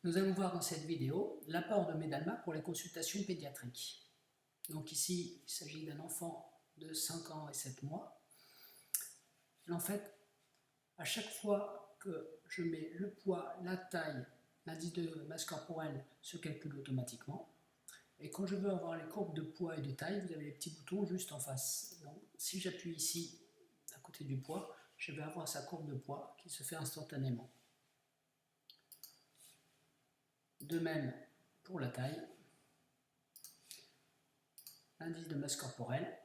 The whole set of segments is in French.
Nous allons voir dans cette vidéo l'apport de Medalma pour les consultations pédiatriques. Donc ici, il s'agit d'un enfant de 5 ans et 7 mois. En fait, à chaque fois que je mets le poids, la taille, l'indice de masse corporelle se calcule automatiquement. Et quand je veux avoir les courbes de poids et de taille, vous avez les petits boutons juste en face. Donc, si j'appuie ici, à côté du poids, je vais avoir sa courbe de poids qui se fait instantanément. De même pour la taille, l'indice de masse corporelle,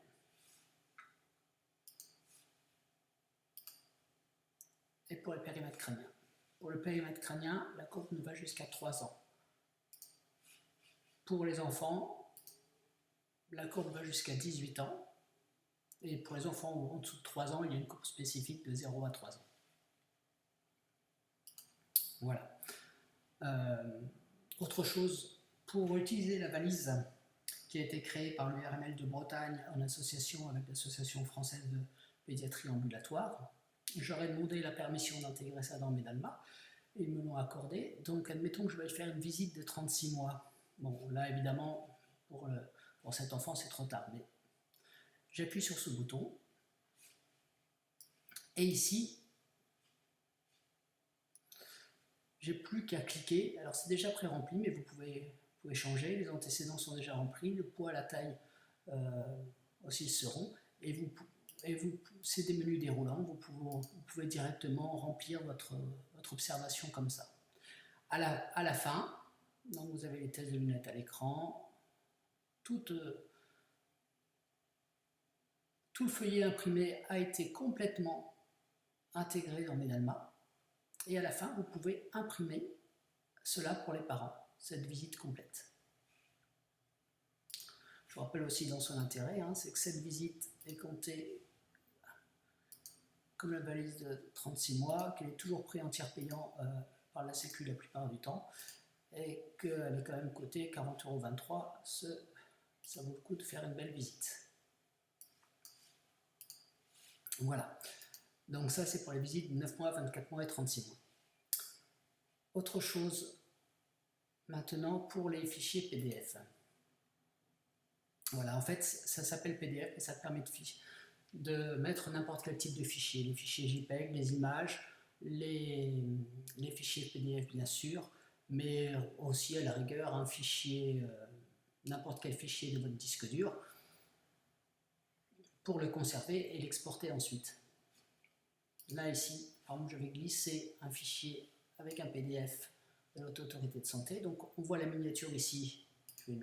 et pour le périmètre crânien. Pour le périmètre crânien, la courbe ne va jusqu'à 3 ans. Pour les enfants, la courbe va jusqu'à 18 ans. Et pour les enfants en dessous de 3 ans, il y a une courbe spécifique de 0 à 3 ans. Voilà. Autre chose, pour utiliser la valise qui a été créée par l'URML de Bretagne en association avec l'Association française de pédiatrie ambulatoire, j'aurais demandé la permission d'intégrer ça dans Medalma, et ils me l'ont accordé. Donc admettons que je vais faire une visite de 36 mois. Bon, là évidemment, pour cet enfant c'est trop tard, mais j'appuie sur ce bouton, et ici, j'ai plus qu'à cliquer. Alors c'est déjà pré-rempli, mais vous pouvez changer. Les antécédents sont déjà remplis, le poids, la taille aussi seront. Et c'est des menus déroulants, vous pouvez directement remplir votre observation comme ça. À la fin, donc vous avez les tests de lunettes à l'écran, tout le feuillet imprimé a été complètement intégré dans Medalma. Et à la fin, vous pouvez imprimer cela pour les parents, cette visite complète. Je vous rappelle aussi dans son intérêt, c'est que cette visite est comptée comme la valise de 36 mois, qu'elle est toujours prise en tiers payant par la Sécu la plupart du temps, et qu'elle est quand même cotée 40,23 €. Ça vaut le coup de faire une belle visite. Voilà. Donc ça, c'est pour les visites de 9 mois, 24 mois et 36 mois. Autre chose, maintenant, pour les fichiers PDF. Voilà, en fait, ça s'appelle PDF et ça permet de mettre n'importe quel type de fichier. Les fichiers JPEG, les images, les fichiers PDF, bien sûr, mais aussi, à la rigueur, un fichier, n'importe quel fichier de votre disque dur, pour le conserver et l'exporter ensuite. Là, ici, par exemple, je vais glisser un fichier avec un PDF de l'Haute Autorité de Santé. Donc, on voit la miniature ici. Je vais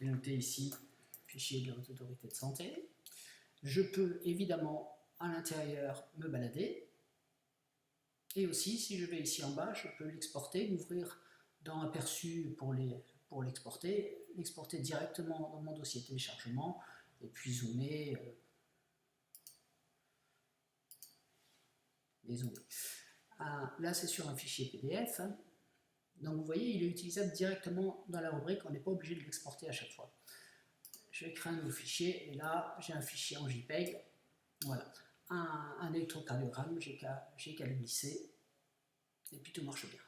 noter ici, fichier de la Haute Autorité de Santé. Je peux évidemment, à l'intérieur, me balader. Et aussi, si je vais ici en bas, je peux l'exporter, l'ouvrir dans Aperçu pour l'exporter directement dans mon dossier téléchargement, et puis zoomer. Désolé. Là, c'est sur un fichier PDF. Donc, vous voyez, il est utilisable directement dans la rubrique. On n'est pas obligé de l'exporter à chaque fois. Je vais créer un nouveau fichier. Et là, j'ai un fichier en JPEG. Voilà. Un électrocardiogramme. J'ai qu'à le glisser. Et puis, tout marche bien.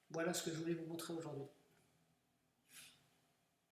Voilà ce que je voulais vous montrer aujourd'hui.